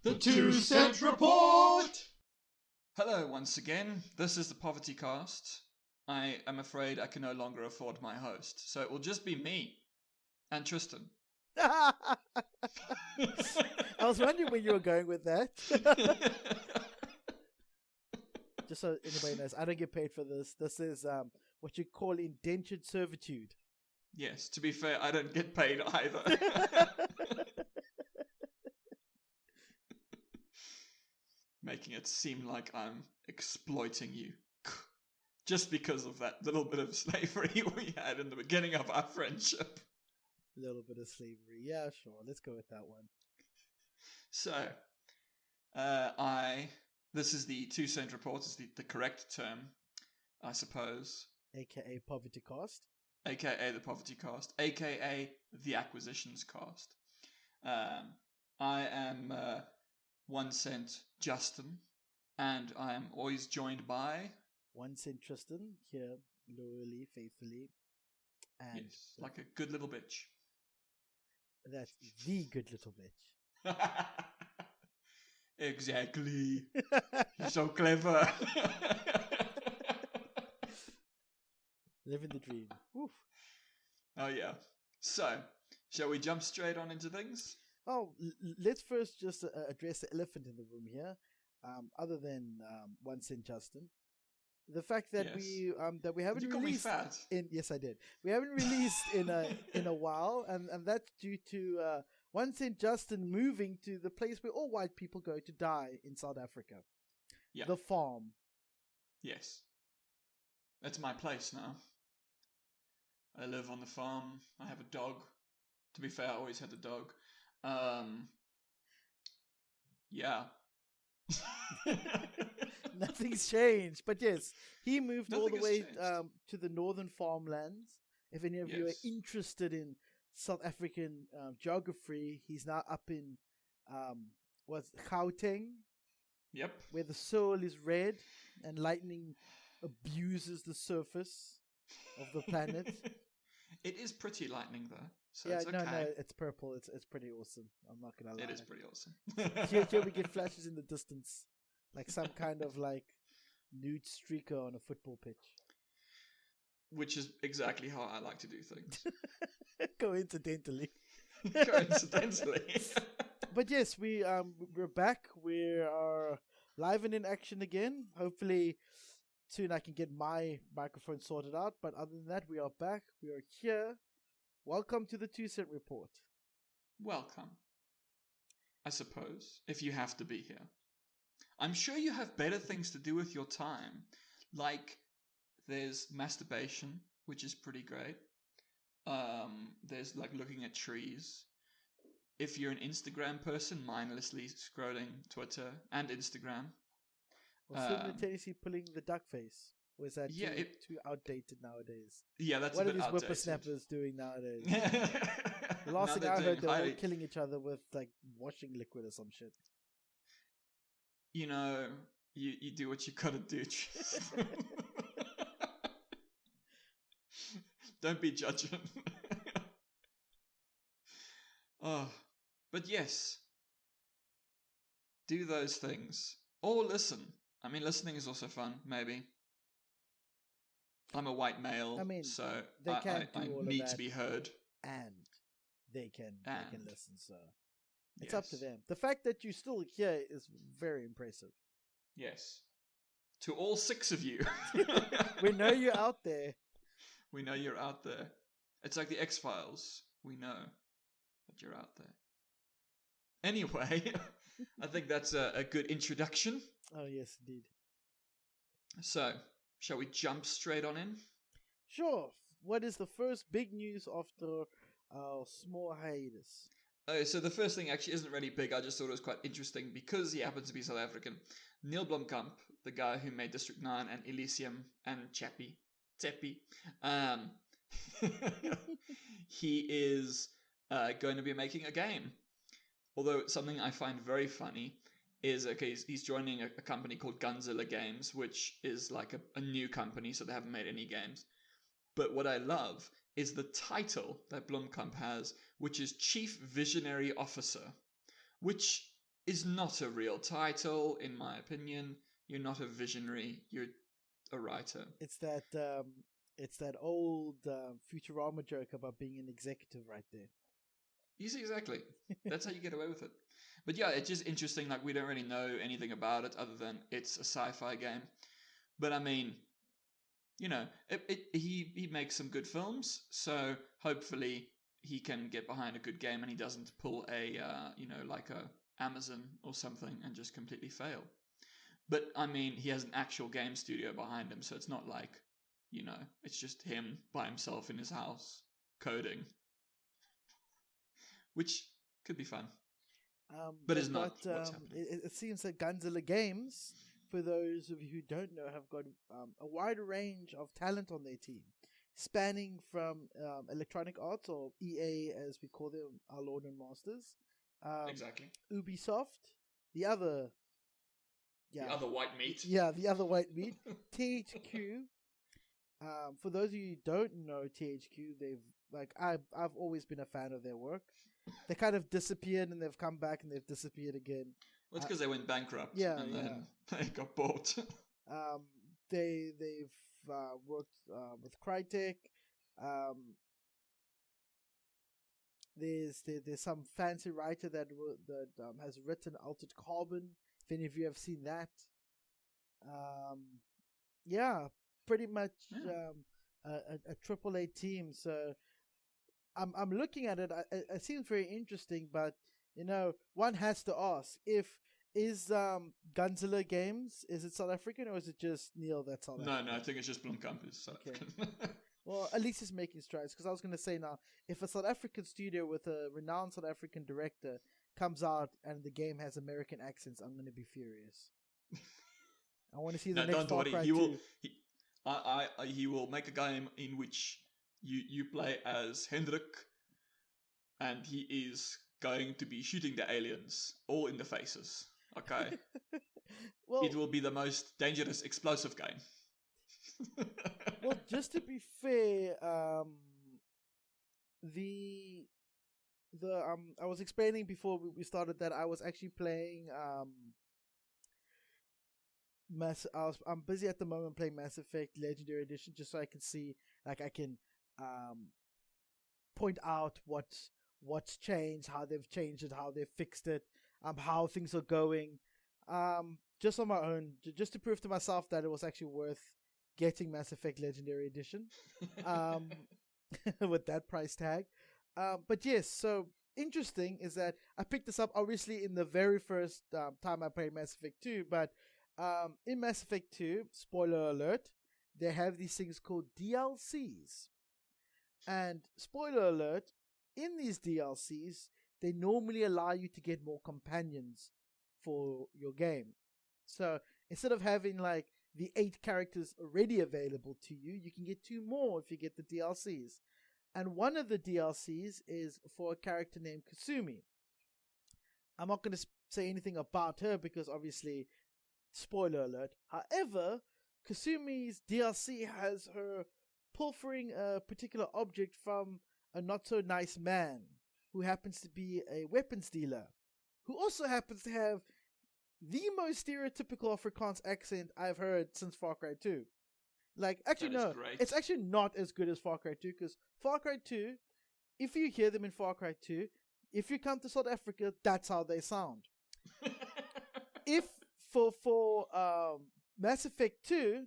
The 2 Cent Report! Hello once again, this is the Poverty Cast. I am afraid I can no longer afford my host, so it will just be me and Tristan. I was wondering where you were going with that. Just so anybody knows, I don't get paid for this. This is what you call indentured servitude. Yes, to be fair, I don't get paid either. Making it seem like I'm exploiting you. Just because of that little bit of slavery we had in the beginning of our friendship. A little bit of slavery. Yeah, sure. Let's go with that one. So, this is the 2 Cent Report, is the correct term, I suppose. AKA Poverty Cast. AKA the Poverty Cast. AKA the Acquisitions Cast. I am 1 Cent Justin, and I am always joined by 1 Cent Tristan, here loyally, faithfully. And yes, like a good little bitch. That's the good little bitch. Exactly. You're so clever. Living the dream. Woof. Oh yeah. So, shall we jump straight on into things? Oh, let's first just address the elephant in the room here. Other than 1 Cent Justin, the fact that we haven't did you released call me fat? Yes, I did. We haven't released in a while, and that's due to 1 Cent Justin moving to the place where all white people go to die in South Africa. Yeah. The farm. Yes. That's my place now. I live on the farm. I have a dog. To be fair, I always had a dog. Yeah. Nothing's changed. But yes, he moved all the way to the northern farmlands. If any of you are interested in South African geography, he's now up in Gauteng. Yep. Where the soil is red and lightning abuses the surface of the planet. It is pretty lightning though. So yeah, it's okay. No, it's purple. It's pretty awesome. I'm not gonna lie. It is pretty awesome. Here we get flashes in the distance, like some kind of like nude streaker on a football pitch. Which is exactly how I like to do things. Coincidentally. But yes, we're back. We are live and in action again. Hopefully soon I can get my microphone sorted out. But other than that, we are back. We are here. Welcome to the 2 Cent Report. Welcome. I suppose, if you have to be here. I'm sure you have better things to do with your time. Like, there's masturbation, which is pretty great. There's like looking at trees. If you're an Instagram person, mindlessly scrolling Twitter and Instagram. Or simultaneously pulling the duck face. Or is that too outdated nowadays? Yeah, that's what a bit outdated. What are these whippersnappers doing nowadays? The last thing I heard, they were all killing each other with like washing liquid or some shit. You know, you do what you gotta do. Don't be judging. Oh, but yes, do those things or listen. I mean, listening is also fun. Maybe I'm a white male, so I need to be heard, and they can listen. So it's yes. Up to them. The fact that you still here is very impressive. Yes, to all 6 of you, we know you're out there. We know you're out there. It's like the X-Files. We know that you're out there. Anyway, I think that's a good introduction. Oh, yes, indeed. So, shall we jump straight on in? Sure. What is the first big news after our small hiatus? So the first thing actually isn't really big. I just thought it was quite interesting because he happens to be South African. Neil Blomkamp, the guy who made District 9 and Elysium and Tseppi, he is going to be making a game. Although something I find very funny is, he's joining a company called Gunzilla Games, which is like a new company, so they haven't made any games. But what I love is the title that Blomkamp has, which is Chief Visionary Officer, which is not a real title, in my opinion. You're not a visionary. You're a writer. It's that old Futurama joke about being an executive right there. Yes, exactly. That's how you get away with it. But yeah, it's just interesting. Like, we don't really know anything about it other than it's a sci-fi game. But I mean, you know, he makes some good films, so hopefully he can get behind a good game and he doesn't pull a like a Amazon or something and just completely fail. But I mean, he has an actual game studio behind him, so it's not like, it's just him by himself in his house coding, which could be fun. But it's not what's happening. It seems that Godzilla Games, for those of you who don't know, have got a wide range of talent on their team, spanning from Electronic Arts, or EA as we call them, our Lord and Masters. Exactly. Ubisoft, the other white meat. Yeah, the other white meat. THQ. For those of you who don't know THQ, I've always been a fan of their work. They kind of disappeared and they've come back and they've disappeared again. Well, it's because they went bankrupt. Then they got bought. They've worked with Crytek. There's some fancy writer that has written Altered Carbon. If any of you have seen that, pretty much a AAA team. So I'm looking at it. It seems very interesting, but one has to ask, is Godzilla Games, is it South African or is it just Neil that's South African? No, I think it's just Blomkamp is South African. Well, at least it's making strides, because I was going to say now, if a South African studio with a renowned South African director comes out and the game has American accents, I'm going to be furious. I want to see the next Far Cry 2. He will make a game in which you play as Hendrik, and he is going to be shooting the aliens all in the faces. Okay. Well, it will be the most dangerous explosive game. Well, just to be fair, I was explaining before we started that I was actually playing I'm busy at the moment playing Mass Effect Legendary Edition, just so I can see, like, I can point out what's changed, how they've changed it, how they've fixed it, how things are going, just on my own, just to prove to myself that it was actually worth getting Mass Effect Legendary Edition with that price tag. But yes, so interesting is that I picked this up obviously in the very first time I played Mass Effect 2, but in Mass Effect 2, spoiler alert, they have these things called DLCs. And spoiler alert, in these DLCs, they normally allow you to get more companions for your game. So instead of having like the 8 characters already available to you, you can get 2 more if you get the DLCs. And one of the DLCs is for a character named Kasumi. I'm not going to say anything about her because obviously, spoiler alert. However, Kasumi's DLC has her pilfering a particular object from a not so nice man who happens to be a weapons dealer, who also happens to have the most stereotypical Afrikaans accent I've heard since Far Cry 2. Like, actually, no, it's actually not as good as Far Cry 2, because Far Cry 2, if you hear them in Far Cry 2, if you come to South Africa, that's how they sound. If for Mass Effect 2,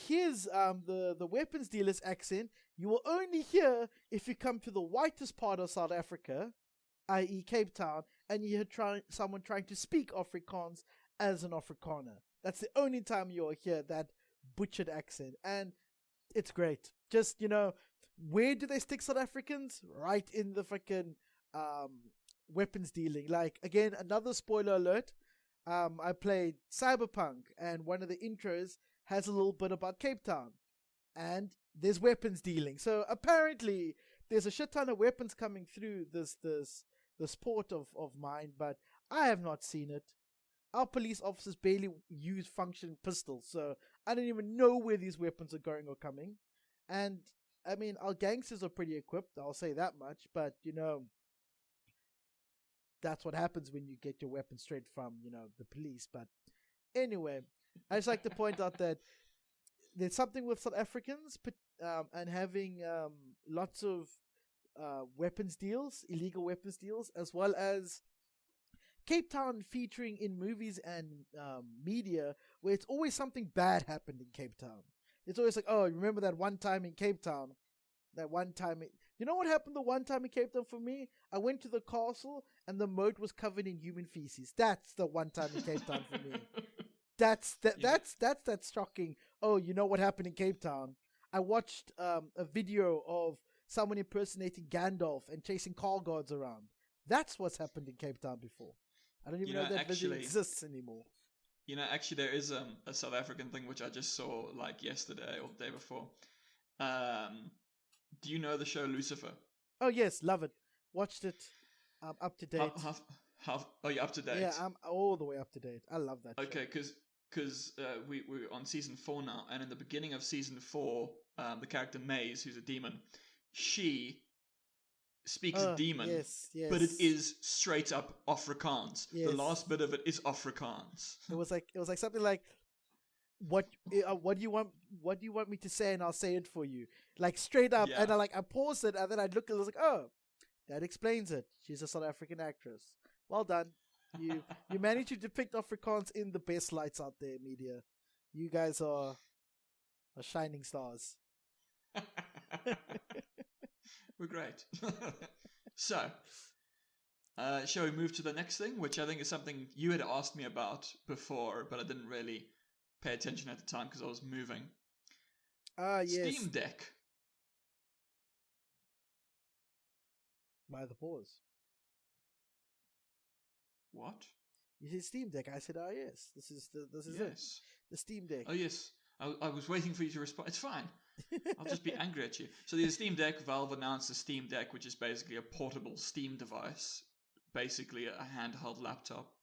here's the weapons dealer's accent, you will only hear if you come to the whitest part of South Africa, i.e. Cape Town, and you hear someone trying to speak Afrikaans as an Afrikaner. That's the only time you'll hear that butchered accent, and it's great. Just, where do they stick South Africans? Right in the freaking weapons dealing. Like, again, another spoiler alert. I played Cyberpunk, and one of the intros has a little bit about Cape Town, and there's weapons dealing. So apparently there's a shit ton of weapons coming through this port of mine, but I have not seen it. Our police officers barely use functioning pistols, so I don't even know where these weapons are going or coming. And I mean, our gangsters are pretty equipped, I'll say that much, but that's what happens when you get your weapon straight from, the police. But anyway, I just like to point out that there's something with South Africans and having lots of weapons deals, illegal weapons deals, as well as Cape Town featuring in movies and media where it's always something bad happened in Cape Town. It's always like, oh, remember that one time in Cape Town? You know what happened the one time in Cape Town for me? I went to the castle and the moat was covered in human feces. That's the one time in Cape Town for me. That's shocking. Oh, you know what happened in Cape Town? I watched a video of someone impersonating Gandalf and chasing car guards around. That's what's happened in Cape Town before. I don't even know that video exists anymore. Actually, there is a South African thing which I just saw like yesterday or the day before. Do you know the show Lucifer? Oh yes, love it. Watched it. I'm up to date. Oh, you're up to date? Yeah, I'm all the way up to date. I love that show. Okay, because we're on season 4 now, and in the beginning of season 4, the character Maze, who's a demon, she speaks demon, yes. but it is straight up Afrikaans. Yes. The last bit of it is Afrikaans. It was like something like, what do you want me to say, and I'll say it for you, like straight up. Yeah. And I paused it, and then I looked and I was like, oh, that explains it. She's a South African actress. Well done. You managed to depict Afrikaans in the best lights out there, media. You guys are shining stars. We're great. So, shall we move to the next thing, which I think is something you had asked me about before, but I didn't really pay attention at the time because I was moving. Yes. Steam Deck. By the pause. What? You said Steam Deck. I said, oh yes, this is yes. it. The Steam Deck. Oh yes. I was waiting for you to respond. It's fine. I'll just be angry at you. So the Steam Deck, Valve announced the Steam Deck, which is basically a portable Steam device, basically a handheld laptop,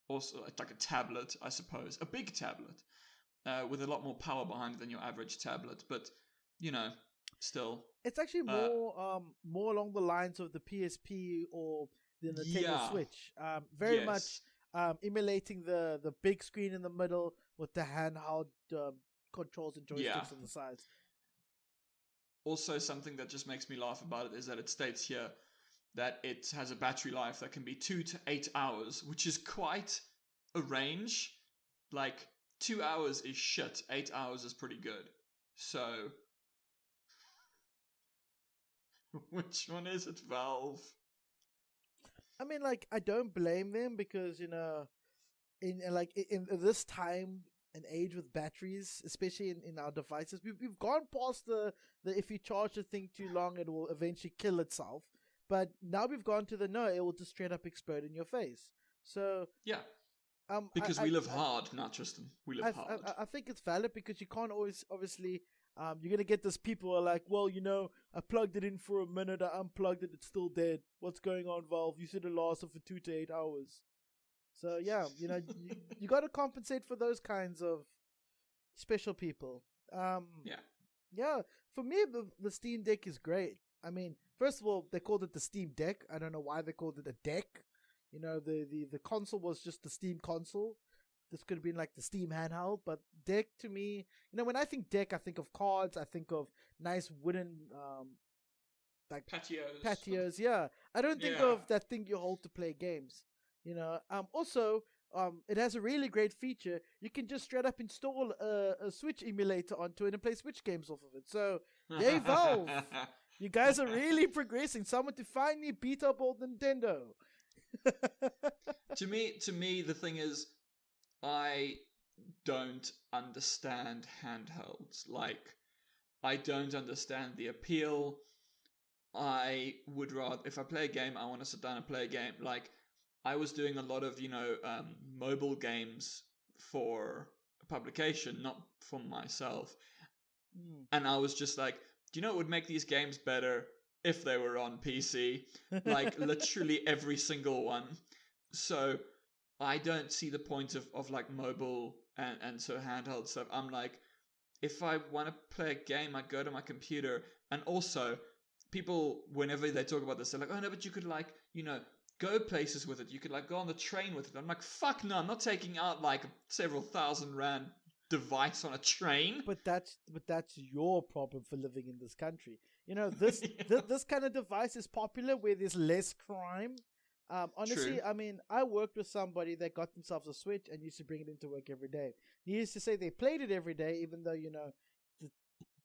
also like a tablet, I suppose, a big tablet, with a lot more power behind it than your average tablet. But still, it's actually more along the lines of the PSP or the Nintendo Switch. Very much emulating the big screen in the middle with the handheld controls and joysticks on the sides. Also, something that just makes me laugh about it is that it states here that it has a battery life that can be 2 to 8 hours, which is quite a range. Like, 2 hours is shit, 8 hours is pretty good. So, which one is it, Valve? I mean, I don't blame them because, in this time and age with batteries, especially in our devices, we've gone past the if you charge the thing too long, it will eventually kill itself. But now we've gone to it will just straight up explode in your face. So yeah, because we live hard, not Tristan. We live hard. I think it's valid because you can't always, obviously, you're gonna get those people who are like, well, I plugged it in for a minute, I unplugged it, it's still dead. What's going on, Valve? You said it lasted for 2 to 8 hours. So yeah, you got to compensate for those kinds of special people. Yeah. For me, the Steam Deck is great. I mean, first of all, they called it the Steam Deck. I don't know why they called it a deck. The console was just the Steam console. This could have been like the Steam handheld, but deck to me, when I think deck, I think of cards. I think of nice wooden, like patios. Yeah, I don't think of that thing you hold to play games. Also, it has a really great feature. You can just straight up install a Switch emulator onto it and play Switch games off of it. So, yay, Valve! You guys are really progressing. Someone to finally beat up old Nintendo. To me, the thing is, I don't understand handhelds. Like, I don't understand the appeal. I would rather, if I play a game, I want to sit down and play a game. Like, I was doing a lot of, mobile games for publication, not for myself. And I was just like, do you know what would make these games better if they were on PC? Like, literally every single one. So, I don't see the point of like, mobile and so handheld stuff. I'm like, if I want to play a game, I go to my computer. And also, people, whenever they talk about this, they're like, oh, no, but you could, like, go places with it. You could like go on the train with it. I'm like, fuck no, I'm not taking out like a several $1,000 device on a train. But that's your problem for living in this country. You know, this this kind of device is popular where there's less crime. Honestly, True. I mean, I worked with somebody that got themselves a Switch and used to bring it into work every day. He used to say they played it every day, even though, you know, the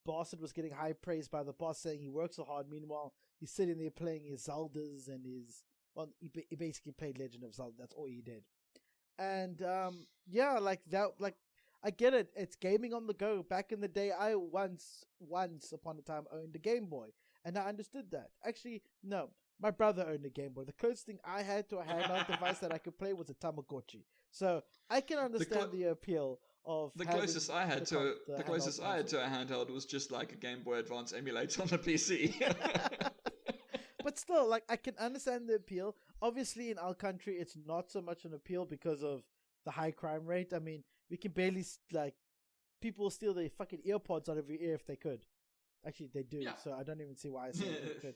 bastard was getting high praise by the boss saying he works so hard. Meanwhile, he's sitting there playing his Zeldas and he basically played Legend of Zelda. That's all he did. And yeah, like that, like I get it. It's gaming on the go. Back in the day, I once upon a time owned a Game Boy, and I understood that. Actually, no, my brother owned a Game Boy. The closest thing I had to a handheld device that I could play was a Tamagotchi. So I can understand the appeal of the closest I had to a handheld was just like a Game Boy Advance emulator on the PC. But still, like, I can understand the appeal. Obviously, in our country, it's not so much an appeal because of the high crime rate. I mean, we can barely, like, people steal their fucking earpods out of your ear if they could. Actually, they do, so I don't even see why I say they could.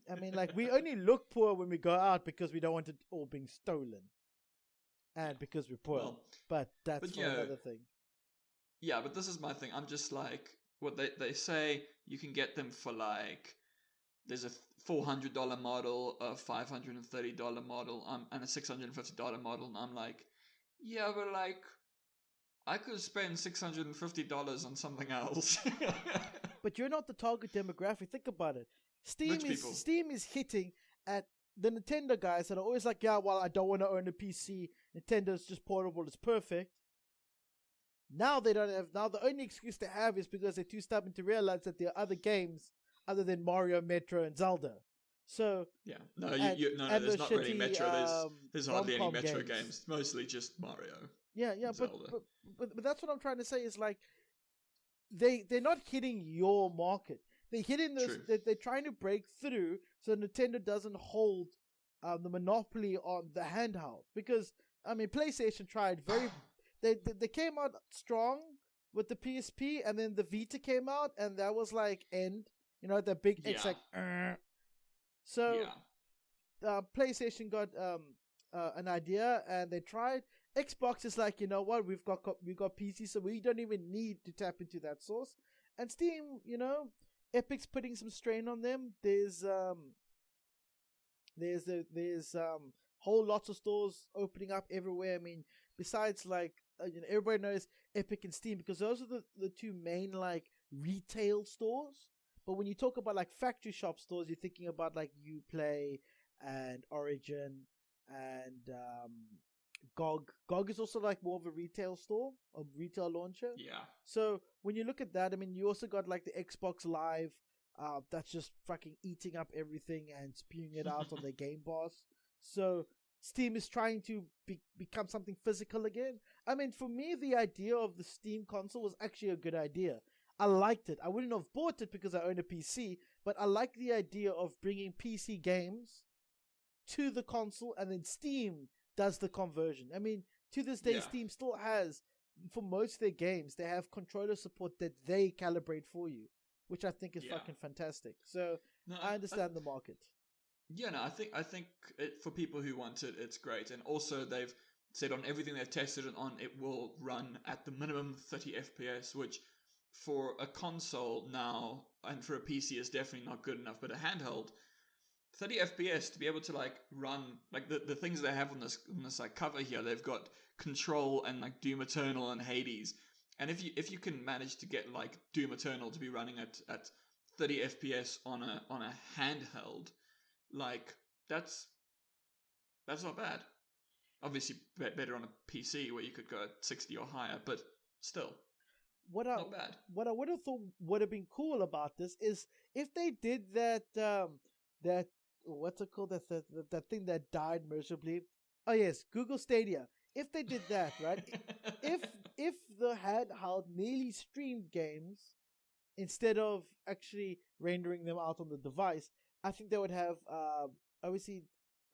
I mean, like, we only look poor when we go out because we don't want it all being stolen. And because we're poor. Well, but that's another thing. Yeah, but this is my thing. I'm just like, what they say, you can get them for, like, there's a $400 model, a $530 model, and a $650 model, and I'm like, yeah, but like, I could spend $650 on something else. But you're not the target demographic. Think about it. Steam is hitting at the Nintendo guys that are always like, yeah, well, I don't want to own a PC. Nintendo's just portable. It's perfect. Now they don't have. Now the only excuse they have is because they're too stubborn to realize that there are other games other than Mario, Metro, and Zelda. So yeah, no, there's not really Metro. There's hardly any Metro games. Mostly just Mario. Yeah, but that's what I'm trying to say is like they're not hitting your market. They're hitting this. They're trying to break through so Nintendo doesn't hold the monopoly on the handheld. Because I mean, PlayStation tried very. They came out strong with the PSP, and then the Vita came out, and that was like end. You know, the big X like. So, PlayStation got an idea, and they tried. Xbox is like, you know what? We've got PC, so we don't even need to tap into that source. And Steam, you know, Epic's putting some strain on them. There's whole lots of stores opening up everywhere. I mean, besides like you know, everybody knows Epic and Steam because those are the two main like retail stores. But when you talk about like factory shop stores, you're thinking about like Uplay and Origin and GOG. GOG is also like more of a retail store, a retail launcher. Yeah. So when you look at that, I mean, you also got like the Xbox Live, that's just fucking eating up everything and spewing it out on their Game Pass. So Steam is trying to become something physical again. I mean, for me, the idea of the Steam console was actually a good idea. I liked it. I wouldn't have bought it because I own a PC, but I like the idea of bringing PC games to the console and then Steam does the conversion. I mean, to this day, Steam still has, for most of their games, they have controller support that they calibrate for you, which I think is fucking fantastic. So I understand the market. Yeah, no, I think for people who want it, it's great. And also they've said on everything they've tested it on, it will run at the minimum 30 FPS, which for a console now and for a PC is definitely not good enough. But a handheld, 30 FPS to be able to like run like the things they have on this like cover here, they've got Control and like Doom Eternal and Hades. And if you can manage to get like Doom Eternal to be running at 30 FPS on a handheld, like that's not bad. Obviously better on a PC where you could go at 60 or higher, but still not bad. What I would have thought would have been cool about this is if they did that what's it called, that thing that died miserably. Oh yes, Google Stadia. If they did that, right? if the handheld merely streamed games instead of actually rendering them out on the device, I think they would have obviously.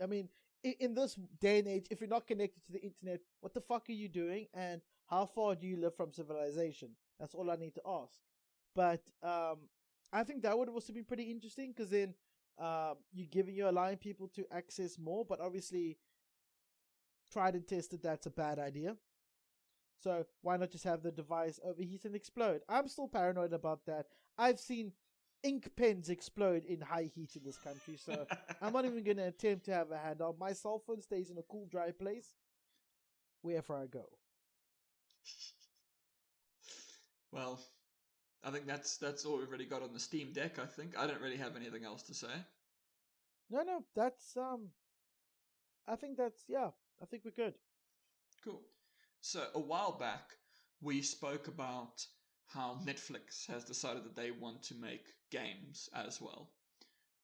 I mean, in this day and age, if you're not connected to the internet, what the fuck are you doing? And how far do you live from civilization? That's all I need to ask. But I think that would also be pretty interesting because then you're allowing people to access more, but obviously tried and tested that's a bad idea. So why not just have the device overheat and explode? I'm still paranoid about that. I've seen ink pens explode in high heat in this country, so I'm not even going to attempt to have a handout. My cell phone stays in a cool, dry place wherever I go. Well, I think that's all we've really got on the Steam Deck. I think I don't really have anything else to say. No, that's I think I think we're good. Cool. So a while back, we spoke about how Netflix has decided that they want to make games as well,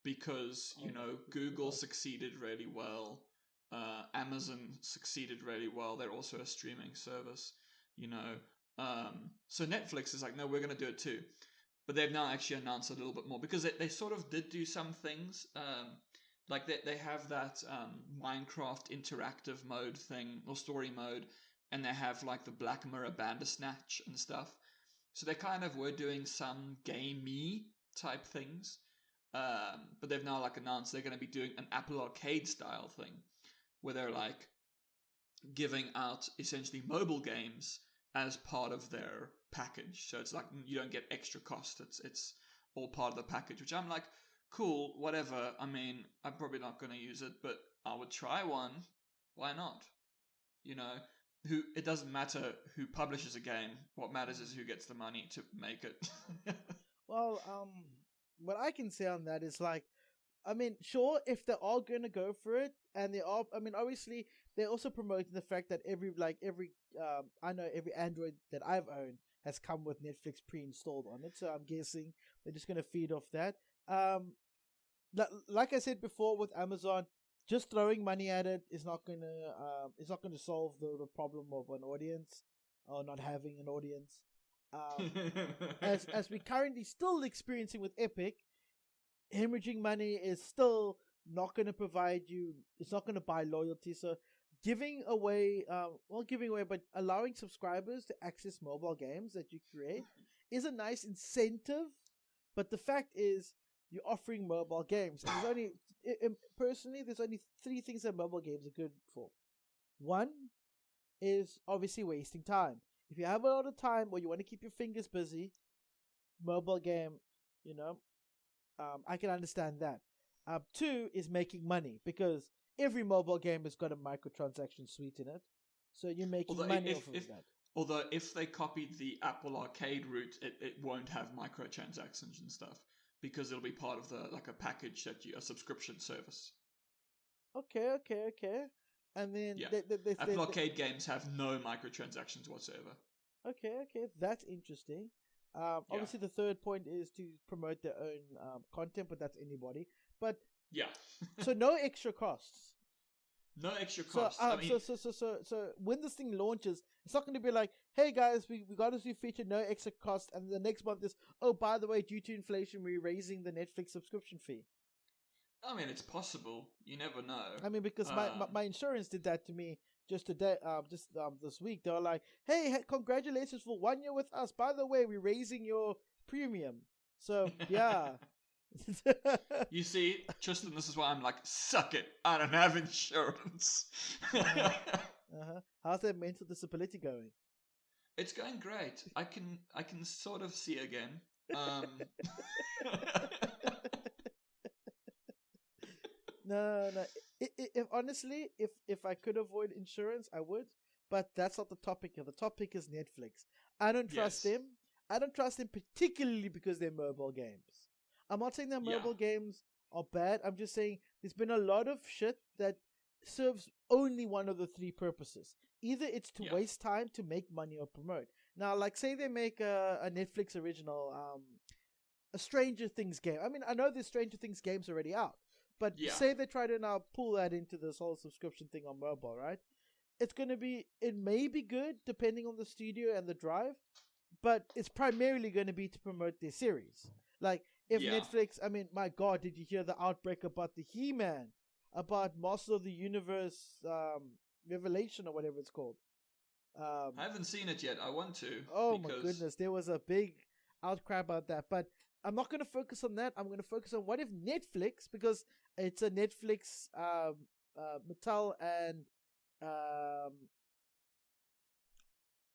because Google succeeded really well, Amazon succeeded really well. They're also a streaming service, So Netflix is like, no, we're going to do it too, but they've now actually announced a little bit more, because they sort of did do some things. Like they have that Minecraft interactive mode thing, or story mode, and they have like the Black Mirror Bandersnatch and stuff. So they kind of were doing some gamey type things, but they've now like announced they're going to be doing an Apple Arcade style thing, where they're like giving out essentially mobile games as part of their package. So it's like you don't get extra cost. It's all part of the package, which I'm like, cool, whatever. I mean, I'm probably not going to use it, but I would try one. Why not? It doesn't matter who publishes a game. What matters is who gets the money to make it. Well, what I can say on that is like, I mean, sure, if they are going to go for it, and they are, I mean, obviously, they're also promoting the fact that every Android that I've owned has come with Netflix pre-installed on it, so I'm guessing they're just going to feed off that. Like I said before with Amazon, just throwing money at it is not going to solve the problem of an audience, or not having an audience. As we currently still experiencing with Epic, hemorrhaging money is still not going to provide you. It's not going to buy loyalty. So giving away, but allowing subscribers to access mobile games that you create is a nice incentive. But the fact is, you're offering mobile games. And there's only three things that mobile games are good for. One is obviously wasting time. If you have a lot of time or you want to keep your fingers busy, mobile game, I can understand that. Two is making money, because every mobile game has got a microtransaction suite in it. So you're making money off of that. Although if they copied the Apple Arcade route, it won't have microtransactions and stuff, because it'll be part of a package a subscription service. Okay. And then Apple Arcade games have no microtransactions whatsoever. Okay, that's interesting. Obviously, the third point is to promote their own content, but that's anybody. But yeah, so no extra costs. No extra costs. So when this thing launches, it's not going to be like, hey guys, we got this new feature, no extra cost, and the next month is, oh, by the way, due to inflation, we're raising the Netflix subscription fee. I mean, it's possible. You never know. I mean, because my insurance did that to me just today, this week. They were like, hey, congratulations for 1 year with us. By the way, we're raising your premium. So yeah. You see, Tristan, this is why I'm like, suck it. I don't have insurance. How's that mental disability going? It's going great. I can sort of see again. No. Honestly, if I could avoid insurance, I would. But that's not the topic here. The topic is Netflix. I don't trust them. I don't trust them particularly because they're mobile games. I'm not saying that mobile games are bad. I'm just saying there's been a lot of shit that serves only one of the three purposes. Either it's to waste time, to make money, or promote. Now, like, say they make a Netflix original, a Stranger Things game. I mean, I know there's Stranger Things games already out. But say they try to now pull that into this whole subscription thing on mobile, right? It may be good depending on the studio and the drive, but it's primarily going to be to promote their series. Like, if Netflix, I mean, my God, did you hear the outbreak about the He-Man, about Master of the Universe, Revelation or whatever it's called? I haven't seen it yet. I want to. Oh my goodness, there was a big, outcry about that. But I'm not going to focus on that. I'm going to focus on what if Netflix, because it's a Netflix, Mattel and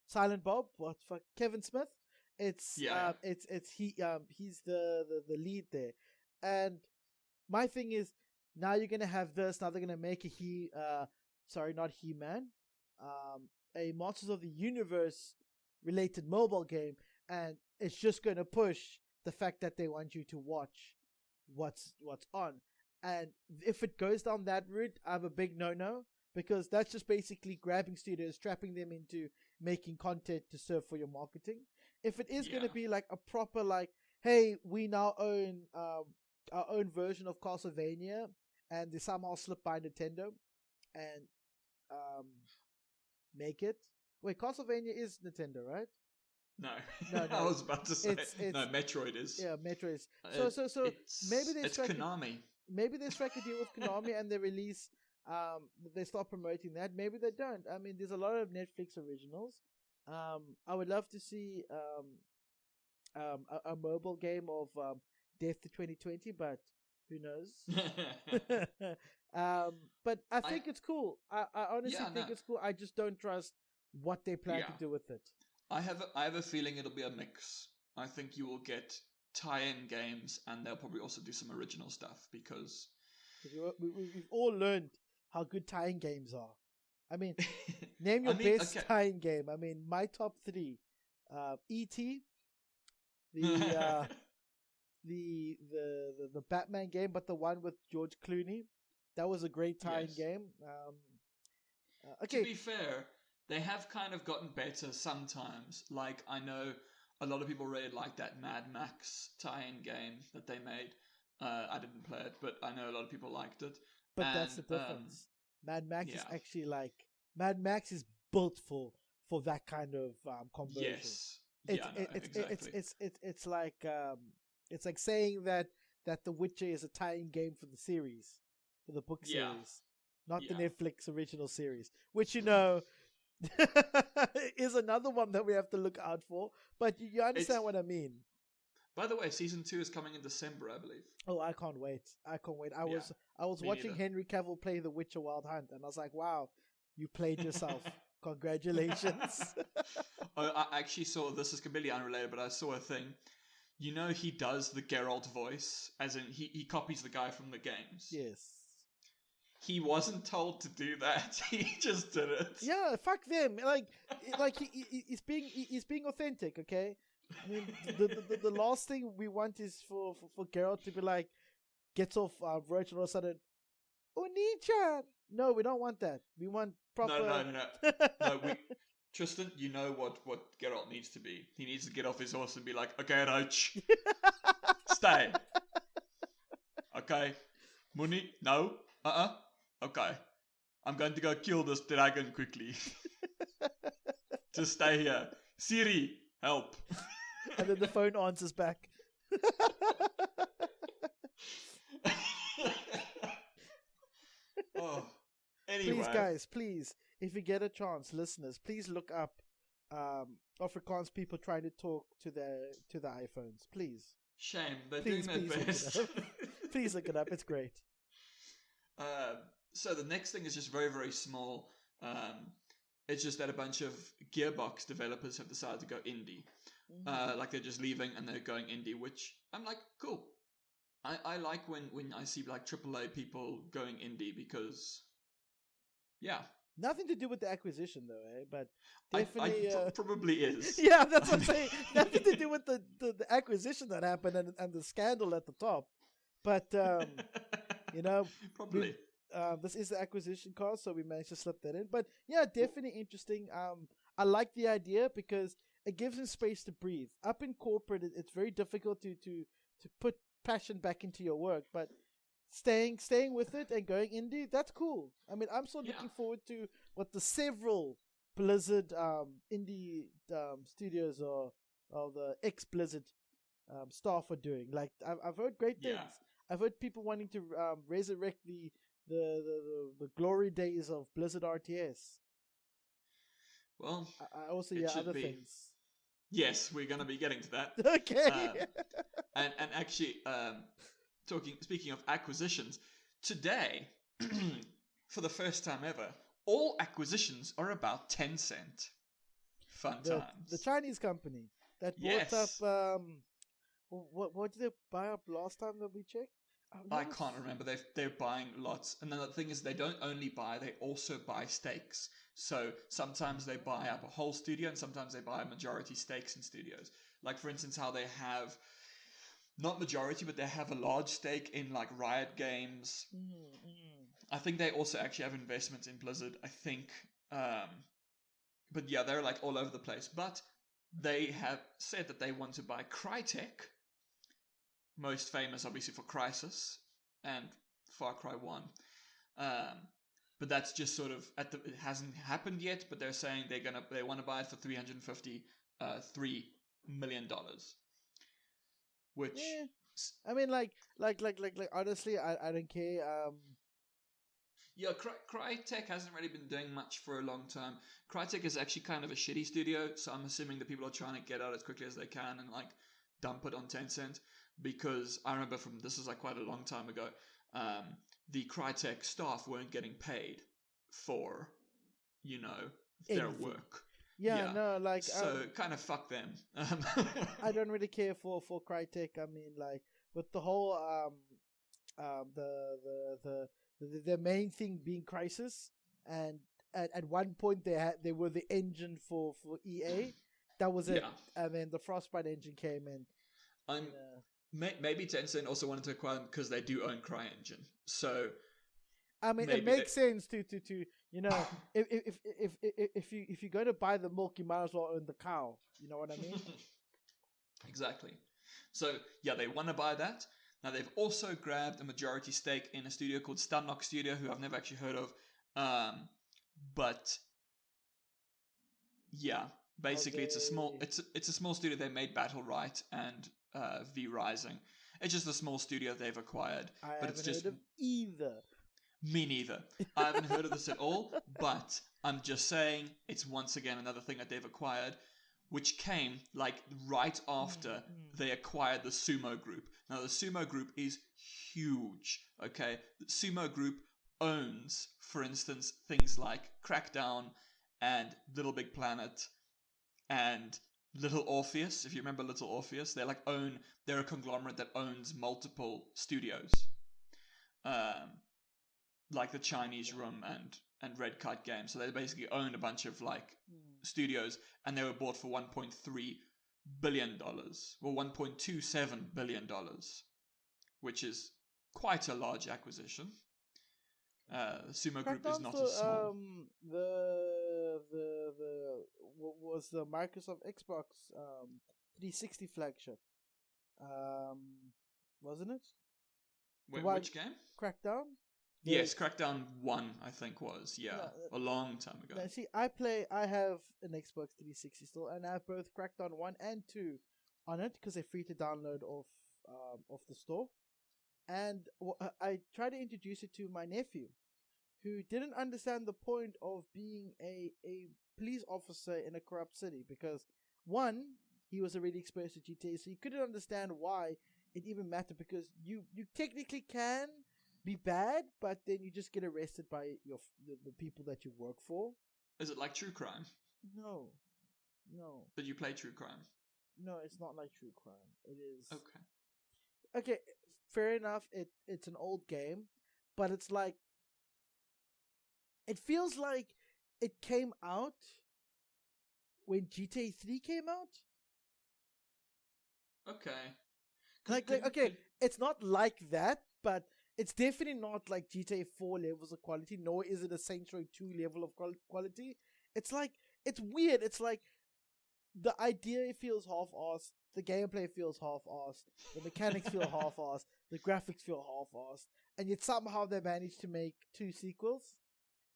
Silent Bob, what fuck, Kevin Smith. It's he's the lead there, and my thing is now you're gonna have this. Now they're gonna make not He-Man, a Monsters of the Universe related mobile game, and it's just gonna push the fact that they want you to watch what's on. And if it goes down that route, I have a big no, because that's just basically grabbing studios, trapping them into making content to serve for your marketing. If it is going to be like a proper, like, hey, we now own our own version of Castlevania, and they somehow slip by Nintendo and make it. Wait, Castlevania is Nintendo, right? No. No. I was about to say it's, no. Metroid is. Yeah, Metroid is. So maybe it's Konami. Maybe they strike a deal with Konami and they release. They start promoting that. Maybe they don't. I mean, there's a lot of Netflix originals. I would love to see a mobile game of Death to 2020, but who knows? But I think it's cool. I honestly think it's cool. I just don't trust what they plan to do with it. I have a feeling it'll be a mix. I think you will get tie-in games, and they'll probably also do some original stuff because we've all learned how good tie-in games are. I mean, name your best tie-in game. I mean, my top 3: E.T., the Batman game, but the one with George Clooney. That was a great tie-in game. To be fair, they have kind of gotten better sometimes. Like, I know a lot of people really like that Mad Max tie-in game that they made. I didn't play it, but I know a lot of people liked it. But that's the difference. Mad Max is actually like Mad Max is built for that kind of conversion. Yes. Exactly. It's like saying that The Witcher is a tie-in game for the series, for the book series, not the Netflix original series, which is another one that we have to look out for. But you understand what I mean. By the way, season 2 is coming in December, I believe. Oh, I can't wait! I was watching Henry Cavill play The Witcher Wild Hunt, and I was like, "Wow, you played yourself! Congratulations!" I actually saw, this is completely unrelated, but I saw a thing. You know, he does the Geralt voice, as in he copies the guy from the games. Yes. He wasn't told to do that. He just did it. Yeah, fuck them. Like he's being authentic. Okay. I mean, the last thing we want is for Geralt to be like, gets off Roach and all of a sudden, Oni-chan. No, we don't want that. We want proper. No. Tristan, you know what Geralt needs to be. He needs to get off his horse and be like, okay, Roach, stay. Okay, Muni, no, okay. I'm going to go kill this dragon quickly. Just stay here. Siri, help. And then the phone answers back. Anyway. Please, guys, please, if you get a chance, listeners, please look up Afrikaans people trying to talk to the iPhones. Please. Shame, they're doing their best. Please look it up. It's great. So the next thing is just very, very small. It's just that a bunch of Gearbox developers have decided to go indie. Like they're just leaving and they're going indie, which I'm like, cool. I like when I see like AAA people going indie because, Nothing to do with the acquisition though, eh? But definitely probably is. Yeah, that's what I'm saying. Nothing to do with the acquisition that happened and the scandal at the top. But probably. This is the acquisition cost, so we managed to slip that in. But yeah, definitely interesting. I like the idea because it gives them space to breathe. Up in corporate, it's very difficult to put passion back into your work, but staying with it and going indie, that's cool. I mean, I'm so looking forward to what the several Blizzard indie studios or the ex-Blizzard staff are doing. Like I've heard great things. I've heard people wanting to resurrect the glory days of Blizzard RTS. Well, I also hear other things. Yes, we're going to be getting to that. Okay. And actually, speaking of acquisitions, today, for the first time ever, all acquisitions are about Tencent. Fun times. The Chinese company that bought up. What did they buy up last time that we checked? I can't remember. They're buying lots. And then the thing is, they don't only buy, they also buy stakes. So sometimes they buy up a whole studio and sometimes they buy majority stakes in studios. Like, for instance, how they have, not majority, but they have a large stake in, like, Riot Games. I think they also actually have investments in Blizzard, I think. But yeah, they're, like, all over the place. But they have said that they want to buy Crytek, most famous obviously for Crysis and Far Cry 1. But that's just sort of it hasn't happened yet, but they're saying they want to buy it for $353 million. Which I mean, like honestly, I don't care. Yeah, Crytek hasn't really been doing much for a long time. Crytek is actually kind of a shitty studio, so I'm assuming that people are trying to get out as quickly as they can and like dump it on Tencent. Because I remember this is like quite a long time ago, the Crytek staff weren't getting paid for, their work. Yeah, no, like so kind of fuck them. I don't really care for Crytek. I mean, like with the whole the main thing being Crysis, and at one point they were the engine for EA. That was it. Yeah. And then the Frostbite engine came in. Maybe Tencent also wanted to acquire them because they do own CryEngine. So, I mean, it makes sense to if you're going to buy the milk, you might as well own the cow. You know what I mean? Exactly. So yeah, they want to buy that. Now they've also grabbed a majority stake in a studio called Stunlock Studio, who I've never actually heard of. But yeah, basically it's a small studio. They made Battle Right and V Rising. It's just a small studio they've acquired. I haven't heard of either. Me neither. I haven't heard of this at all, but I'm just saying it's once again another thing that they've acquired, which came like right after they acquired the Sumo Group. Now the Sumo Group is huge, okay? The Sumo Group owns, for instance, things like Crackdown and Little Big Planet and Little Orpheus, if you remember Little Orpheus. They're a conglomerate that owns multiple studios. Like the Chinese Room and Red Kite Games. So they basically own a bunch of like studios, and they were bought for $1.3 billion. Well, $1.27 billion, which is quite a large acquisition. Sumo Group is not as small. What was the Microsoft Xbox 360 flagship? Wasn't it? Which game? Crackdown? Yes, Crackdown 1, I think was, a long time ago. Now, see, I have an Xbox 360 still, and I have both Crackdown 1 and 2 on it, because they're free to download off the store. And I tried to introduce it to my nephew, who didn't understand the point of being a police officer in a corrupt city, because, one, he was already exposed to GTA, so he couldn't understand why it even mattered, because you technically can be bad, but then you just get arrested by the people that you work for. Is it like true crime? No. But you play true crime? No, it's not like true crime. It is... Okay, fair enough. It's an old game, but it's like... It feels like it came out when GTA 3 came out. Okay. It's not like that, but it's definitely not like GTA 4 levels of quality, nor is it a Saints Row 2 level of quality. It's like, it's weird. It's like, the idea feels half-assed, the gameplay feels half-assed, the mechanics feel half-assed, the graphics feel half-assed, and yet somehow they managed to make 2 sequels.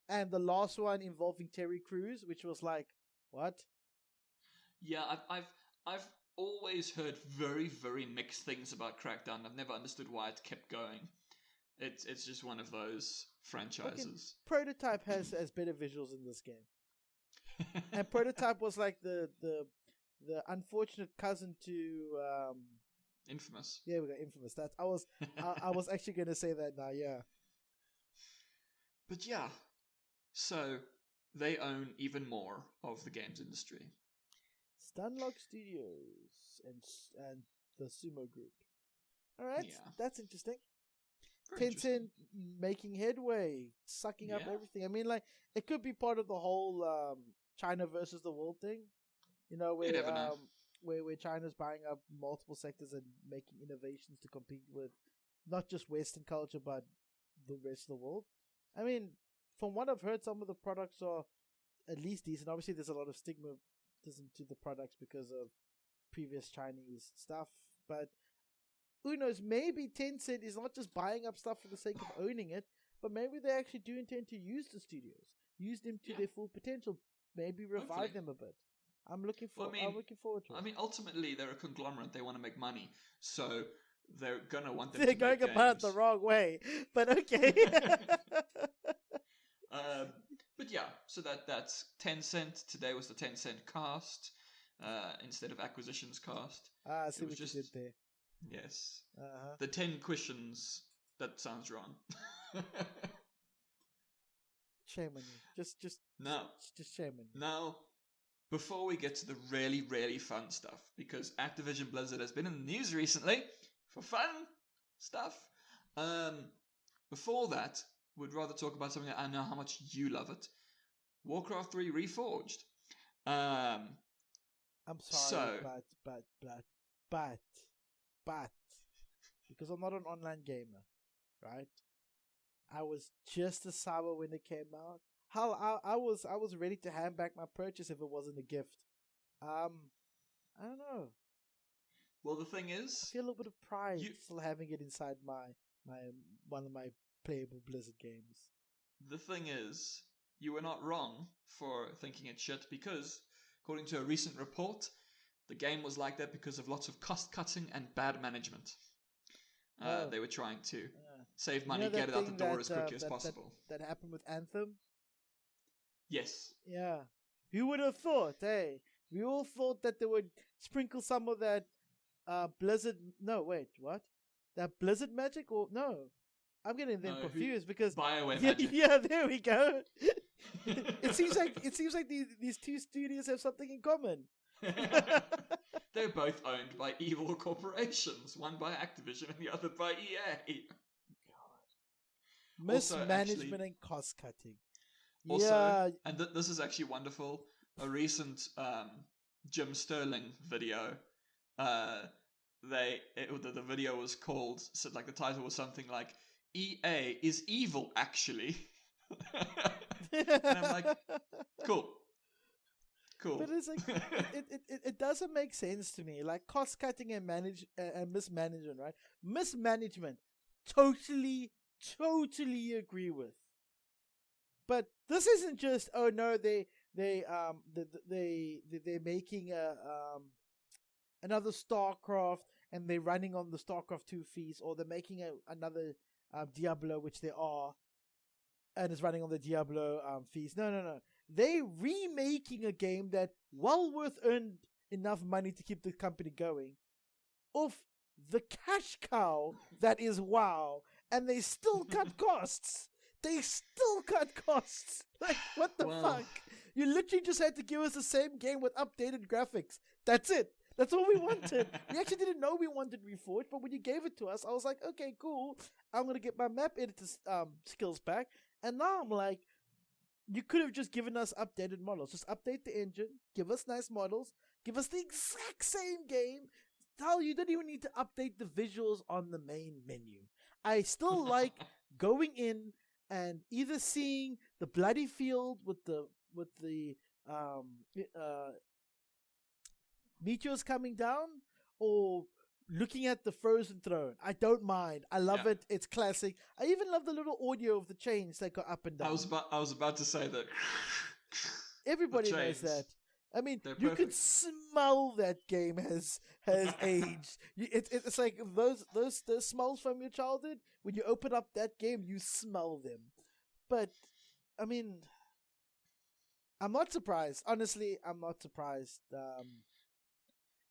And the last one involving Terry Crews, which was like, what? Yeah, I've always heard very, very mixed things about Crackdown. I've never understood why it kept going. It's just one of those franchises. Prototype has better visuals in this game. And Prototype was like the the unfortunate cousin to Infamous. Yeah, we got Infamous. That I was actually going to say that now. Yeah. But yeah, so they own even more of the games industry. Stunlock Studios and the Sumo Group. All right, that's interesting. Very Tencent making headway, sucking up everything. I mean, like, it could be part of the whole China versus the world thing. You know, where China's buying up multiple sectors and making innovations to compete with not just Western culture but the rest of the world. I mean, from what I've heard, some of the products are at least decent. Obviously, there's a lot of stigma to the products because of previous Chinese stuff, but who knows? Maybe Tencent is not just buying up stuff for the sake of owning it, but maybe they actually do intend to use the studios, use them to their full potential, maybe revive them a bit. I'm looking forward to it. I mean, ultimately, they're a conglomerate. They want to make money, so they're gonna want them. They're going about it the wrong way, but okay. But yeah, so that's Tencent. Today was the Tencent cast instead of acquisitions cast. I see what you did there. Yes. The 10 questions. That sounds wrong. Shame on you. Just shame on you. Now, before we get to the really, really fun stuff, because Activision-Blizzard has been in the news recently for fun stuff. Before that, we'd rather talk about something that I know how much you love it. Warcraft 3 Reforged. I'm sorry, but because I'm not an online gamer, right? I was just as sour when it came out. Hell, I was ready to hand back my purchase if it wasn't a gift. I don't know. Well, the thing is, I feel a little bit of pride still having it inside my one of my playable Blizzard games. The thing is, you were not wrong for thinking it shit, because according to a recent report, the game was like that because of lots of cost cutting and bad management. They were trying to save money, get it out the door as quickly as possible. That happened with Anthem? Yes. Yeah. Who would have thought, hey? We all thought that they would sprinkle some of that Blizzard... No, wait, what? That Blizzard magic? Or no. I'm getting them confused because... BioWare magic. Yeah, there we go. It seems like these two studios have something in common. They're both owned by evil corporations, one by Activision and the other by EA. God. Mismanagement and cost cutting. Also, and this is actually wonderful, a recent Jim Sterling video, the video was called, so like the title was something like, EA is evil, actually. And I'm like, cool. But it's like, it doesn't make sense to me. Like, cost cutting and mismanagement, right? Mismanagement, totally agree with. But this isn't just, oh no, they're making another StarCraft and they're running on the StarCraft 2 fees, or they're making another Diablo, which they are, and it's running on the Diablo fees. No. They're remaking a game that well worth earned enough money to keep the company going off the cash cow that is WoW, and they still cut costs. Like, what the fuck? You literally just had to give us the same game with updated graphics. That's it. That's all we wanted. We actually didn't know we wanted Reforged, but when you gave it to us, I was like, okay, cool. I'm going to get my map editor skills back. And now I'm like, you could have just given us updated models. Just update the engine, give us nice models, give us the exact same game. Hell, you don't even need to update the visuals on the main menu. I still like going in and either seeing the bloody field with the meteors coming down, or looking at the frozen throne. I don't mind. I love it. It's classic. I even love the little audio of the chains that go up and down. I was about to say that. Everybody knows that. I mean, you could smell that game has aged. It's like those smells from your childhood. When you open up that game, you smell them. But I mean, I'm not surprised. Honestly, I'm not surprised.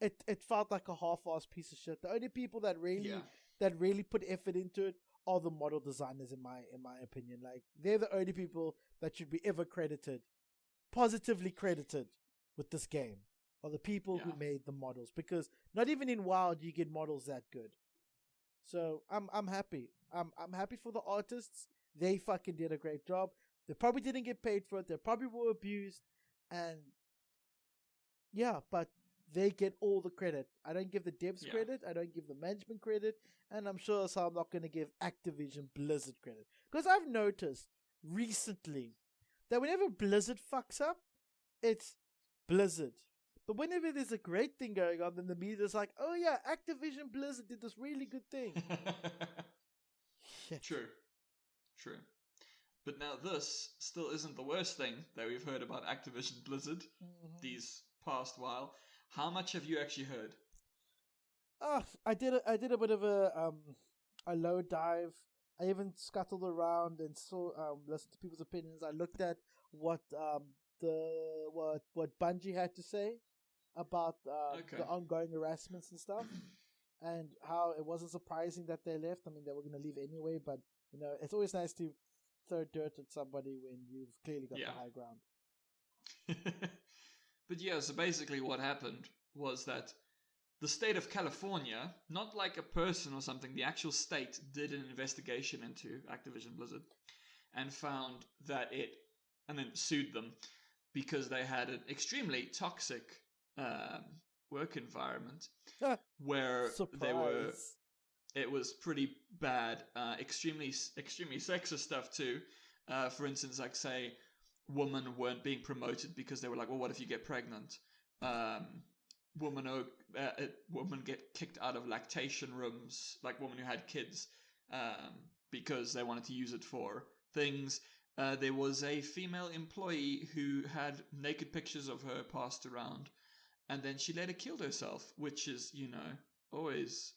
it felt like a half-assed piece of shit. The only people that really Yeah. put effort into it are the model designers, in my opinion. Like, they're the only people that should be ever positively credited with this game, are the people who made the models, because not even in WoW do you get models that good. So I'm happy. I'm happy for the artists. They fucking did a great job. They probably didn't get paid for it. They probably were abused, and yeah, but they get all the credit. I don't give the devs credit. I don't give the management credit, and I'm sure so I'm not going to give Activision-Blizzard credit, because I've noticed recently that whenever Blizzard fucks up, it's Blizzard. But whenever there's a great thing going on, then the media's like, oh yeah, Activision-Blizzard did this really good thing. True. But now this still isn't the worst thing that we've heard about Activision-Blizzard these past while. How much have you actually heard? I did a bit of a low dive. I even scuttled around and saw listened to people's opinions. I looked at what Bungie had to say about the ongoing harassments and stuff, and how it wasn't surprising that they left. I mean, they were going to leave anyway, but you know, it's always nice to throw dirt at somebody when you've clearly got the high ground. But yeah, so basically what happened was that the state of California, not like a person or something, the actual state did an investigation into Activision Blizzard and found that and then sued them because they had an extremely toxic work environment where it was pretty bad, extremely sexist stuff too. For instance, like say, women weren't being promoted because they were like, well, what if you get pregnant? Women get kicked out of lactation rooms, like women who had kids, because they wanted to use it for things. There was a female employee who had naked pictures of her passed around, and then she later killed herself, which is, you know, always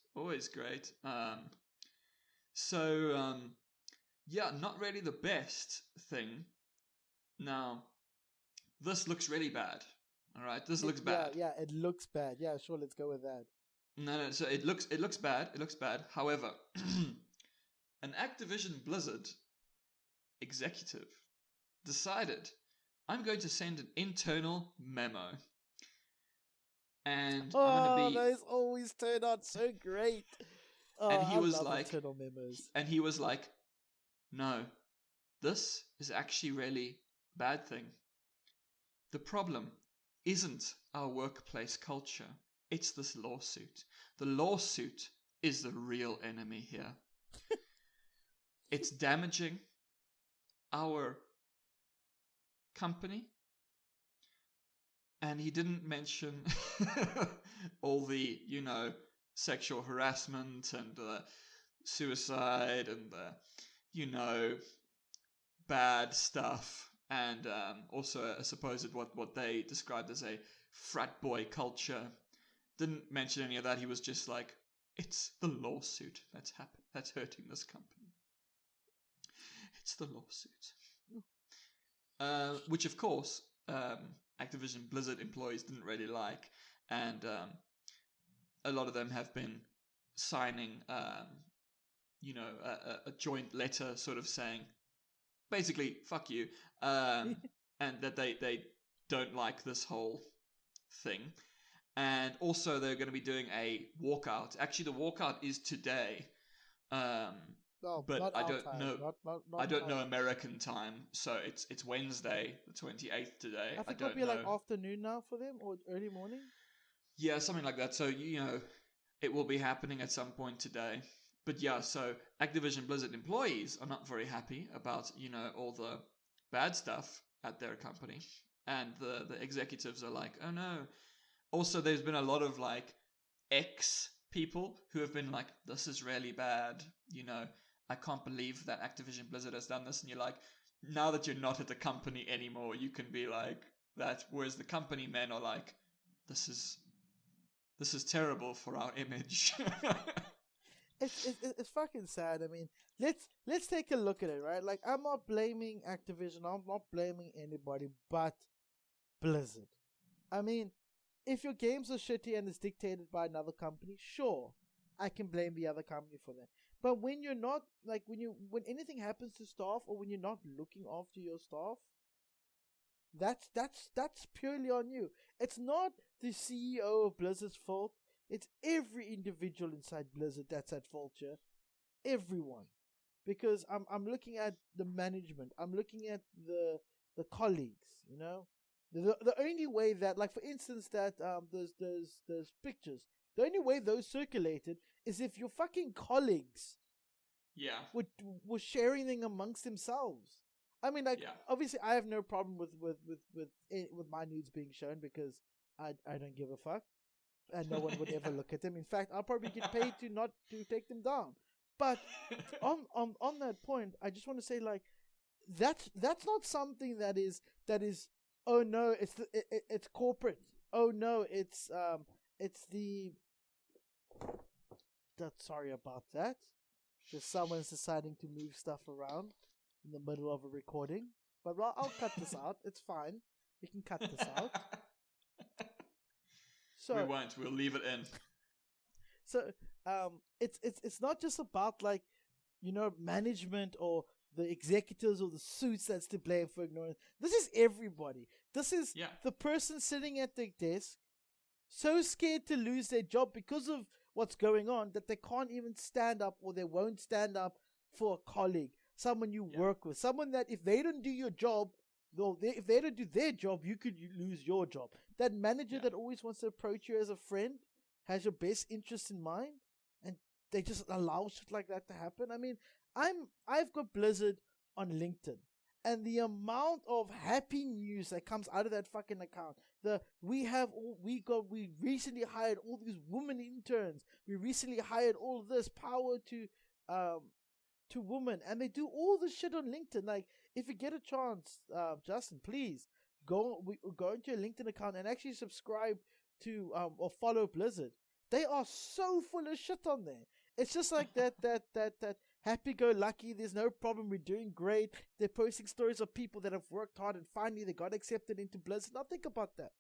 great. Yeah, not really the best thing. Now, this looks really bad. All right, this looks bad. Yeah, it looks bad. Yeah, sure, let's go with that. No, so it looks bad. It looks bad. However, an Activision Blizzard executive decided, I'm going to send an internal memo. And I'm going to be... those always turn out so great. And he was like, internal memos. And he was like, no, this is actually really a bad thing. The problem isn't our workplace culture. It's this lawsuit. The lawsuit is the real enemy here. It's damaging our company. And he didn't mention all the, you know, sexual harassment and suicide and, you know, bad stuff. And also a supposed what they described as a frat boy culture. Didn't mention any of that. He was just like, it's the lawsuit that's hurting this company. It's the lawsuit. Which, of course, Activision Blizzard employees didn't really like. And a lot of them have been signing, you know, a joint letter sort of saying, basically, fuck you. And that they don't like this whole thing. And also they're going to be doing a walkout. Actually, the walkout is today. But I don't know. I don't know American time, so it's Wednesday, the 28th today. I think it'll be like afternoon now for them, or early morning. Yeah, something like that. So you know, it will be happening at some point today. But yeah, so Activision Blizzard employees are not very happy about, you know, all the bad stuff at their company, and the executives are like, oh no. Also, there's been a lot of like ex people who have been like, this is really bad, you know. I can't believe that Activision Blizzard has done this. And you're like, now that you're not at the company anymore, you can be like that. Whereas the company men are like, this is terrible for our image. It's fucking sad. I mean, let's take a look at it, right? Like, I'm not blaming Activision. I'm not blaming anybody but Blizzard. I mean, if your games are shitty and it's dictated by another company, sure, I can blame the other company for that. But when you're not, like, when anything happens to staff, or when you're not looking after your staff, that's purely on you. It's not the CEO of Blizzard's fault. It's every individual inside Blizzard that's at fault here. Everyone. Because I'm looking at the management. I'm looking at the colleagues, you know? The only way that, like, for instance, that those pictures, the only way those circulated is if your fucking colleagues were sharing them amongst themselves. I mean, like, obviously I have no problem with my nudes being shown, because I don't give a fuck, and no one would ever look at them. In fact, I'll probably get paid to take them down. But on that point, I just want to say, like, that's not something that is oh no, it's corporate. Oh no, it's the sorry about that. Just someone's deciding to move stuff around in the middle of a recording. But I'll cut this out. It's fine. We can cut this out. So we won't. We'll leave it in. So it's not just about, like, you know, management or the executives or the suits that's to blame for ignorance. This is everybody. This is the person sitting at their desk, so scared to lose their job because of what's going on that they can't even stand up, or they won't stand up for a colleague, someone you work with, someone that if they don't do your job, if they don't do their job, you could lose your job. That manager that always wants to approach you as a friend, has your best interest in mind, and they just allow shit like that to happen. I mean, I've got Blizzard on LinkedIn, and the amount of happy news that comes out of that fucking account. We recently hired all these women interns. We recently hired all this power to women, and they do all this shit on LinkedIn. Like, if you get a chance, Justin, please go into your LinkedIn account and actually subscribe to or follow Blizzard. They are so full of shit on there. It's just like that happy-go-lucky, there's no problem, we're doing great. They're posting stories of people that have worked hard and finally they got accepted into Blizzard. Now think about that.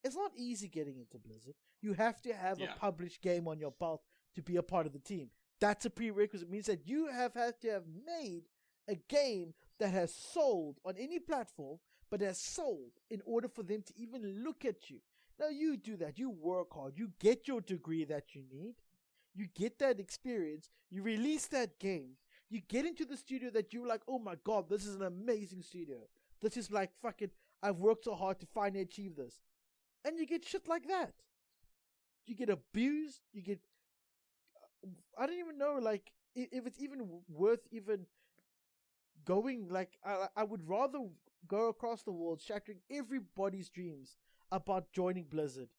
It's not easy getting into Blizzard. You have to have a published game on your belt to be a part of the team. That's a prerequisite. It means that you have had to have made a game that has sold on any platform, but has sold in order for them to even look at you. Now you do that. You work hard. You get your degree that you need. You get that experience. You release that game. You get into the studio that you're like, oh my god, this is an amazing studio. This is like fucking, I've worked so hard to finally achieve this. And you get shit like that. You get abused. You get, I don't even know, like, if it's even worth even going. Like, I would rather go across the world shattering everybody's dreams about joining Blizzard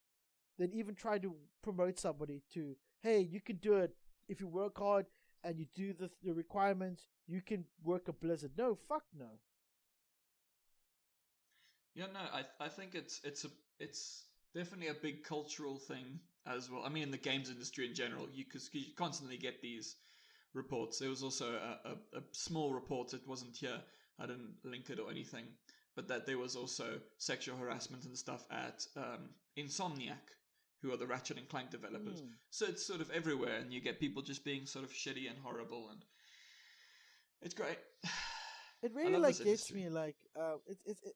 than even try to promote somebody to, hey, you can do it if you work hard and you do the requirements, you can work at Blizzard. No, fuck no. Yeah, no, I think it's definitely a big cultural thing as well. I mean, in the games industry in general, you constantly get these reports. There was also a small report, it wasn't here, I didn't link it or anything, but that there was also sexual harassment and stuff at Insomniac, who are the Ratchet and Clank developers. So it's sort of everywhere, and you get people just being sort of shitty and horrible, and it's great. It really like gets me. Like,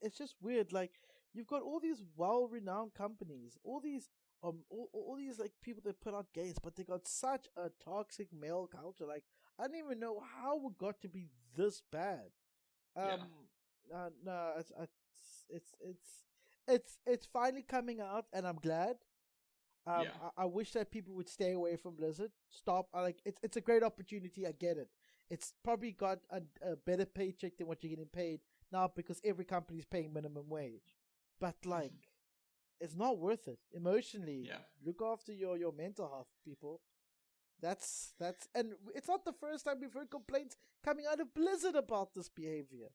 it's just weird. Like, you've got all these well-renowned companies, all these like people that put out games, but they got such a toxic male culture. Like, I don't even know how it got to be this bad. No, it's finally coming out, and I'm glad. I wish that people would stay away from Blizzard. Stop. It's a great opportunity. I get it. It's probably got a better paycheck than what you're getting paid now, because every company is paying minimum wage. But like, it's not worth it emotionally. Look after your mental health, people. That's and it's not the first time we've heard complaints coming out of Blizzard about this behavior.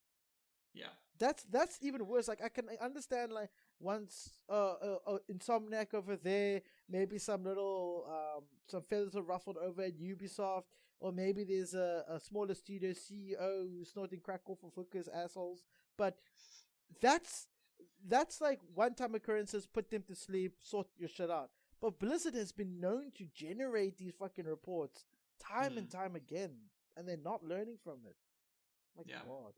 That's even worse. Like, I can understand, like, once Insomniac over there, maybe some little some feathers are ruffled over at Ubisoft, or maybe there's a smaller studio CEO who's snorting crack off of hookers assholes. But that's that's like one-time occurrences, put them to sleep, sort your shit out. But Blizzard has been known to generate these fucking reports time and time again, and they're not learning from it. God.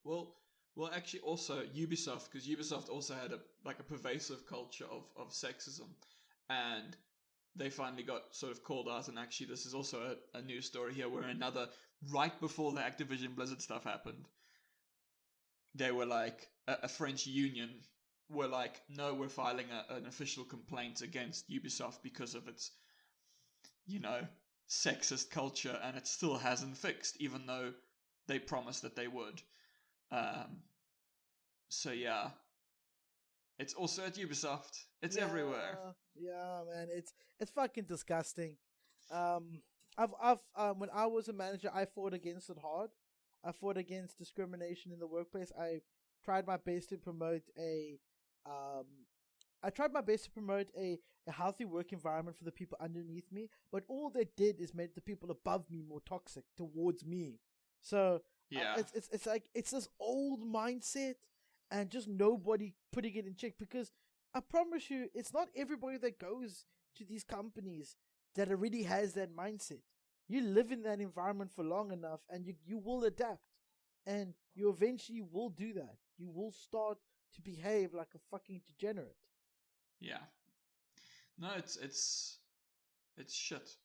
Well, actually, also Ubisoft, because Ubisoft also had a pervasive culture of sexism, and they finally got sort of called out. And actually, this is also a news story here, where right before the Activision-Blizzard stuff happened, they were like a French union were like, no, we're filing an official complaint against Ubisoft because of its, sexist culture, and it still hasn't fixed, even though they promised that they would. So yeah, it's also at Ubisoft. It's everywhere. Yeah, man, it's fucking disgusting. I've when I was a manager, I fought against it hard. I fought against discrimination in the workplace. I tried my best to promote a healthy work environment for the people underneath me, but all they did is made the people above me more toxic towards me. So yeah, it's like it's this old mindset, and just nobody putting it in check. Because I promise you, it's not everybody that goes to these companies that already has that mindset. You live in that environment for long enough, and you will adapt, and you eventually will do that. You will start to behave like a fucking degenerate. Yeah. No, it's shit.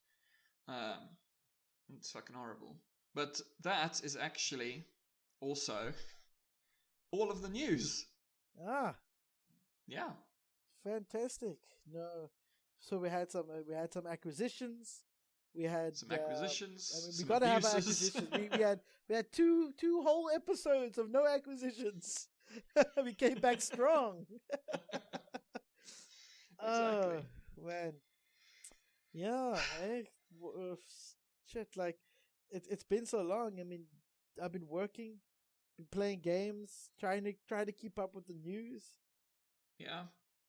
It's fucking horrible. But that is actually also all of the news. Yeah. Fantastic. No. So we had some acquisitions. We had some acquisitions. we gotta have acquisitions. we had two whole episodes of no acquisitions. We came back strong. Exactly. Oh man. Yeah. Shit. Like it's been so long. I mean, I've been working, been playing games, trying to keep up with the news. Yeah.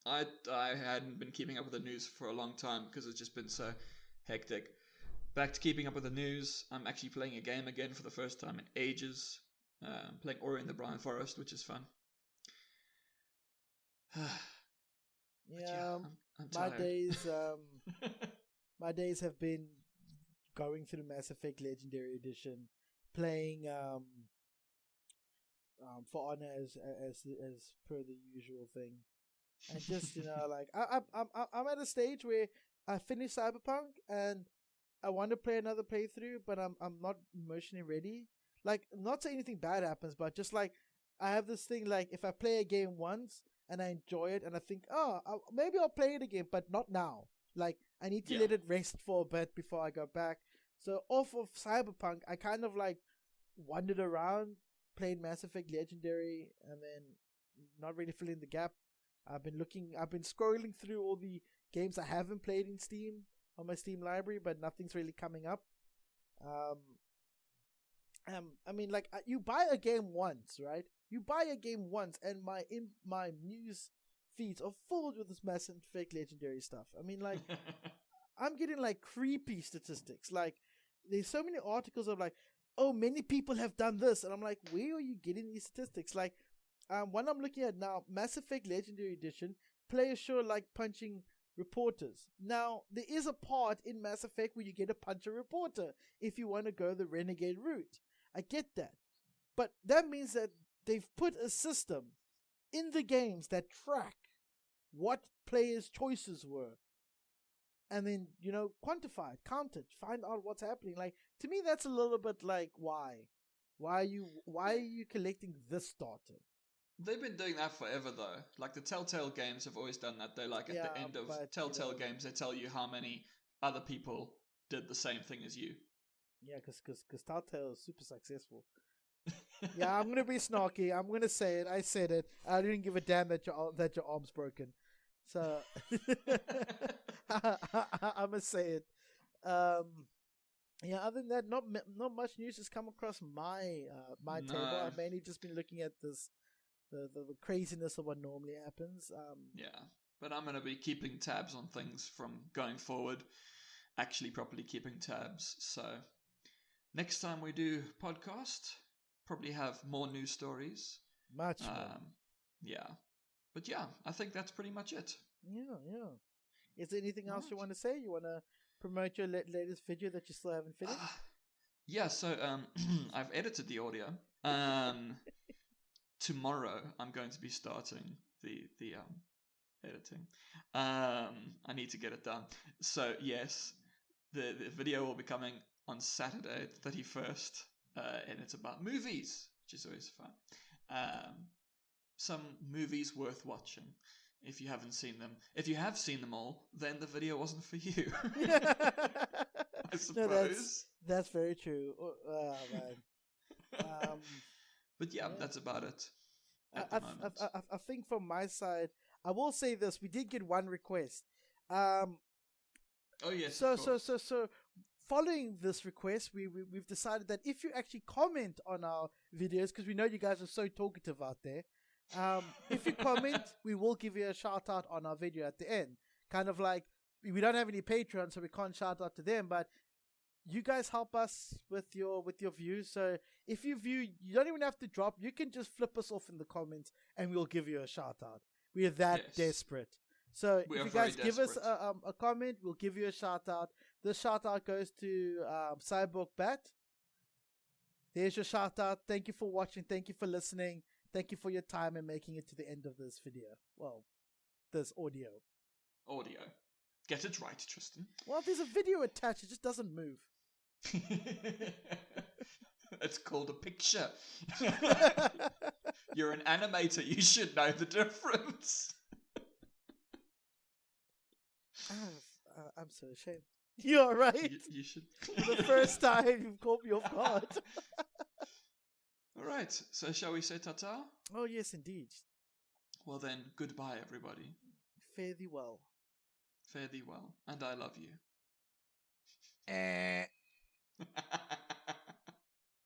I hadn't been keeping up with the news for a long time because it's just been so hectic. Back to keeping up with the news. I'm actually playing a game again for the first time in ages. Playing Ori and the Blind Forest, which is fun. Yeah, I'm tired. My days have been going through Mass Effect Legendary Edition, playing For Honor as per the usual thing, and just like I'm at a stage where I finished Cyberpunk and I want to play another playthrough, but I'm not emotionally ready. Like, not saying anything bad happens, but just like I have this thing, like if I play a game once and I enjoy it and I think, maybe I'll play it again, but not now. Like, I need to let it rest for a bit before I go back. So off of Cyberpunk, I kind of like wandered around, played Mass Effect Legendary, and then not really filling the gap. I've been scrolling through all the games I haven't played in Steam on my Steam library, but nothing's really coming up. I mean, like, you buy a game once, right? You buy a game once, and my news feeds are filled with this Mass Effect Legendary stuff. I mean, like, I'm getting like creepy statistics. Like, there's so many articles of like, oh, many people have done this, and I'm like, where are you getting these statistics? Like, one I'm looking at now, Mass Effect Legendary Edition, players sure like punching reporters. Now, there is a part in Mass Effect where you get to punch a reporter if you want to go the renegade route. I get that. But that means that they've put a system in the games that track what players' choices were. And then, quantify it, count it, find out what's happening. Like, to me, that's a little bit like, why? Why are you collecting this data? They've been doing that forever, though. Like, the Telltale games have always done that. They're like, at the end of Telltale games, they tell you how many other people did the same thing as you. Yeah, because Telltale is super successful. Yeah, I'm going to be snarky. I'm going to say it. I said it. I didn't give a damn that your arm's broken. So, I'm going to say it. Yeah, other than that, not much news has come across my table. I've mainly just been looking at this, the craziness of what normally happens. Yeah, but I'm going to be keeping tabs on things from going forward, actually properly keeping tabs. So, next time we do podcast, probably have more news stories. Much more. Yeah. But yeah, I think that's pretty much it. Yeah. Is there anything else you Alright. want to say? You want to promote your latest video that you still haven't finished? Yeah, so I've edited the audio. Tomorrow I'm going to be starting the editing. I need to get it done. So yes, the video will be coming on Saturday, the 31st, and it's about movies, which is always fun. Some movies worth watching if you haven't seen them. If you have seen them all, then the video wasn't for you. I suppose. No, that's very true. Oh, man. But yeah, that's about it at the moment. I think from my side, I will say this: we did get one request. Oh yes. So following this request, we've decided that if you actually comment on our videos, because we know you guys are so talkative out there, if you comment, we will give you a shout out on our video at the end. Kind of like, we don't have any Patreon, so we can't shout out to them, but you guys help us with your views. So if you view, you don't even have to drop. You can just flip us off in the comments, and we'll give you a shout out. We are that desperate. So if you guys give us a comment, we'll give you a shout out. This shout out goes to Cyborg Bat. There's your shout out. Thank you for watching. Thank you for listening. Thank you for your time and making it to the end of this video. Well, this audio. Get it right, Tristan. Well, there's a video attached. It just doesn't move. It's called a picture. You're an animator. You should know the difference. I'm so ashamed. You're right. You should. The first time you've caught me off guard. All right. So shall we say ta-ta? Oh, yes, indeed. Well then, goodbye, everybody. Fare thee well. Fare thee well. And I love you.